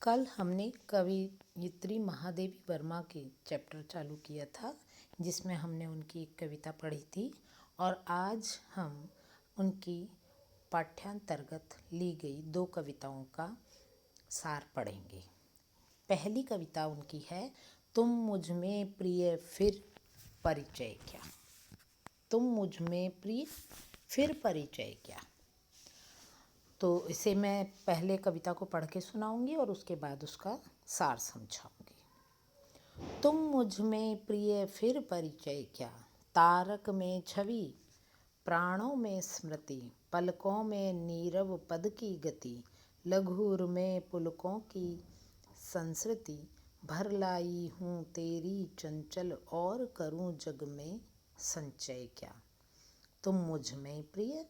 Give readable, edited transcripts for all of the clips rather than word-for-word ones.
कल हमने कवयित्री महादेवी वर्मा के चैप्टर चालू किया था, जिसमें हमने उनकी एक कविता पढ़ी थी। और आज हम उनकी पाठ्यांतर्गत ली गई 2 कविताओं का सार पढ़ेंगे। पहली कविता उनकी है, तुम मुझ में प्रिय फिर परिचय क्या। तुम मुझ में प्रिय फिर परिचय क्या। तो इसे मैं पहले कविता को पढ़ के सुनाऊंगी और उसके बाद उसका सार समझाऊंगी। तुम मुझ में प्रिय फिर परिचय क्या, तारक में छवि प्राणों में स्मृति, पलकों में नीरव पद की गति, लघुर में पुलकों की संस्कृति, भर लाई हूँ तेरी चंचल और करूँ जग में संचय क्या। तुम मुझ में प्रिय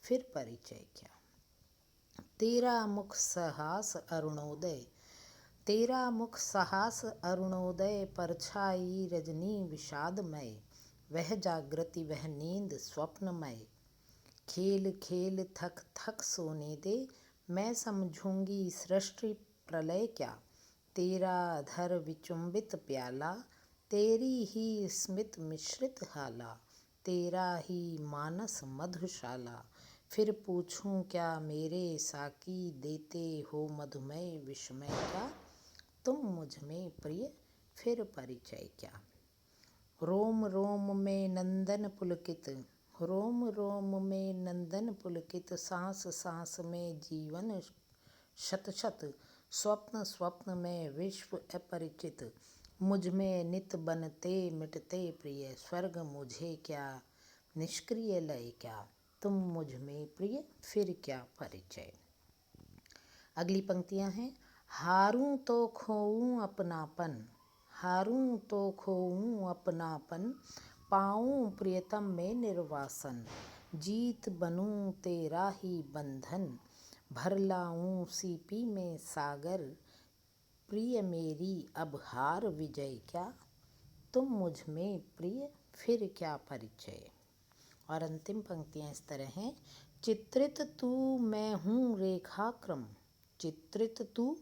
फिर परिचय क्या। तेरा मुख सहास अरुणोदय, तेरा मुख सहास अरुणोदय, परछाई रजनी विषादमय, वह जागृति वह नींद स्वप्नमय, खेल खेल थक थक सोने दे, मैं समझूंगी सृष्टि प्रलय क्या। तेरा धर विचुंबित प्याला, तेरी ही स्मित मिश्रित हाला, तेरा ही मानस मधुशाला, फिर पूछूं क्या मेरे साकी, देते हो मधुमय विस्मय क्या। तुम मुझ में प्रिय फिर परिचय क्या। रोम रोम में नंदन पुलकित, रोम रोम में नंदन पुलकित, सांस सांस में जीवन शत शत, स्वप्न स्वप्न में विश्व अपरिचित, मुझ में नित बनते मिटते प्रिय, स्वर्ग मुझे क्या निष्क्रिय लय क्या। तुम मुझ में प्रिय फिर क्या परिचय। अगली पंक्तियां हैं, हारूं तो खोऊं अपनापन, हारूं तो खोऊं अपनापन, पाऊं प्रियतम में निर्वासन, जीत बनूं तेरा ही बंधन, भर लाऊं सीपी में सागर, प्रिय मेरी अब हार विजय क्या। तुम मुझ में प्रिय फिर क्या परिचय। और अंतिम पंक्तियां इस तरह हैं, चित्रित तू मैं हूँ रेखाक्रम, चित्रित तू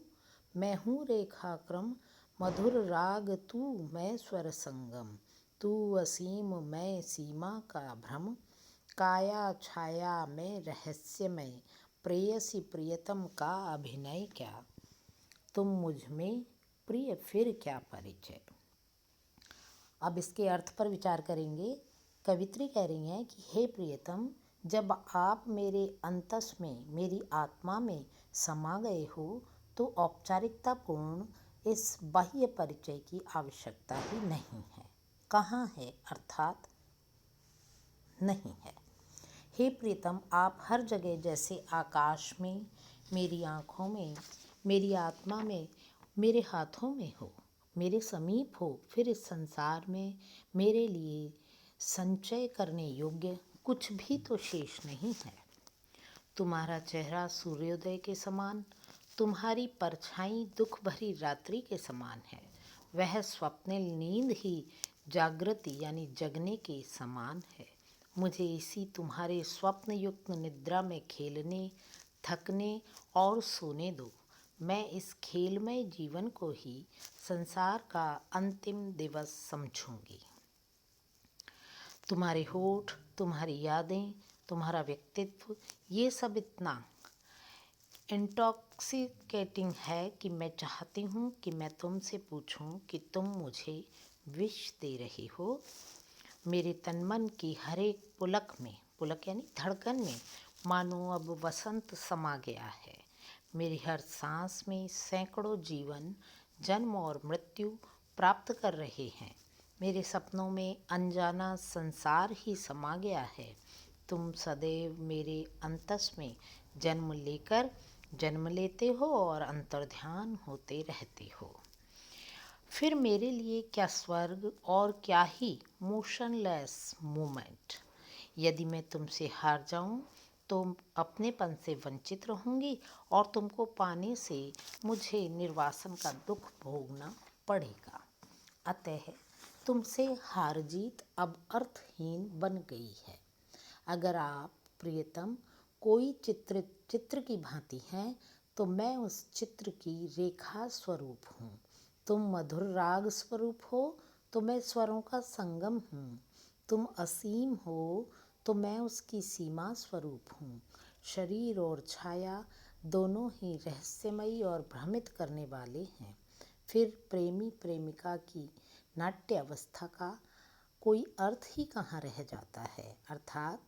मैं हूँ रेखाक्रम, मधुर राग तू मैं स्वर संगम, तू असीम मैं सीमा का भ्रम, काया छाया में रहस्यमय, प्रेयसी प्रियतम का अभिनय क्या। तुम मुझ में प्रिय फिर क्या परिचय। अब इसके अर्थ पर विचार करेंगे। कवित्री कह रही हैं कि हे प्रियतम, जब आप मेरे अंतस में मेरी आत्मा में समा गए हो तो औपचारिकतापूर्ण इस बाह्य परिचय की आवश्यकता ही नहीं है। कहाँ है अर्थात नहीं है। हे प्रियतम, आप हर जगह जैसे आकाश में, मेरी आँखों में, मेरी आत्मा में, मेरे हाथों में हो, मेरे समीप हो, फिर इस संसार में मेरे लिए संचय करने योग्य कुछ भी तो शेष नहीं है। तुम्हारा चेहरा सूर्योदय के समान, तुम्हारी परछाई दुख भरी रात्रि के समान है, वह स्वप्निल नींद ही जागृति यानी जगने के समान है। मुझे इसी तुम्हारे स्वप्न युक्त निद्रा में खेलने, थकने और सोने दो। मैं इस खेलमय जीवन को ही संसार का अंतिम दिवस समझूंगी। तुम्हारे होठ, तुम्हारी यादें, तुम्हारा व्यक्तित्व, ये सब इतना इंटॉक्सिकेटिंग है कि मैं चाहती हूँ कि मैं तुमसे पूछूं कि तुम मुझे विष दे रहे हो। मेरे तन मन की हर एक पुलक में, पुलक यानी धड़कन में, मानो अब वसंत समा गया है। मेरी हर सांस में सैकड़ों जीवन जन्म और मृत्यु प्राप्त कर रहे हैं। मेरे सपनों में अनजाना संसार ही समा गया है। तुम सदैव मेरे अंतस में जन्म लेते हो और अंतर्ध्यान होते रहते हो। फिर मेरे लिए क्या स्वर्ग और क्या ही मोशनलेस मोमेंट। यदि मैं तुमसे हार जाऊं तो अपनेपन से वंचित रहूंगी और तुमको पाने से मुझे निर्वासन का दुख भोगना पड़ेगा। अतः तुमसे हार जीत अब अर्थहीन बन गई है। अगर आप प्रियतम कोई चित्र की भांति हैं तो मैं उस चित्र की रेखा स्वरूप हूँ। तुम मधुर राग स्वरूप हो तो मैं स्वरों का संगम हूँ। तुम असीम हो तो मैं उसकी सीमा स्वरूप हूँ। शरीर और छाया दोनों ही रहस्यमयी और भ्रमित करने वाले हैं। फिर प्रेमी प्रेमिका की नाट्य अवस्था का कोई अर्थ ही कहाँ रह जाता है। अर्थात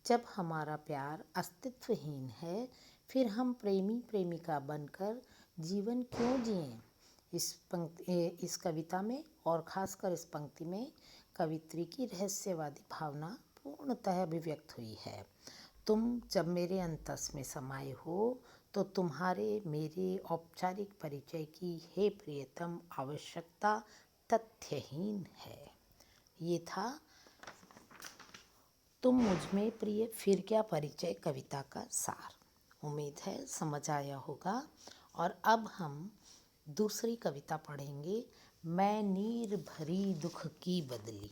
जब हमारा प्यार अस्तित्वहीन है, फिर हम प्रेमी प्रेमिका बनकर जीवन क्यों जिएं। इस कविता में और ख़ासकर इस पंक्ति में कवित्री की रहस्यवादी भावना पूर्णतः अभिव्यक्त हुई है। तुम जब मेरे अंतस में समाये हो तो तुम्हारे मेरे औपचारिक परिचय की हे प्रियतम आवश्यकता तथ्यहीन है। ये था तुम मुझ में प्रिय फिर क्या परिचय कविता का सार। उम्मीद है समझ आया होगा। और अब हम दूसरी कविता पढ़ेंगे, मैं नीर भरी दुख की बदली।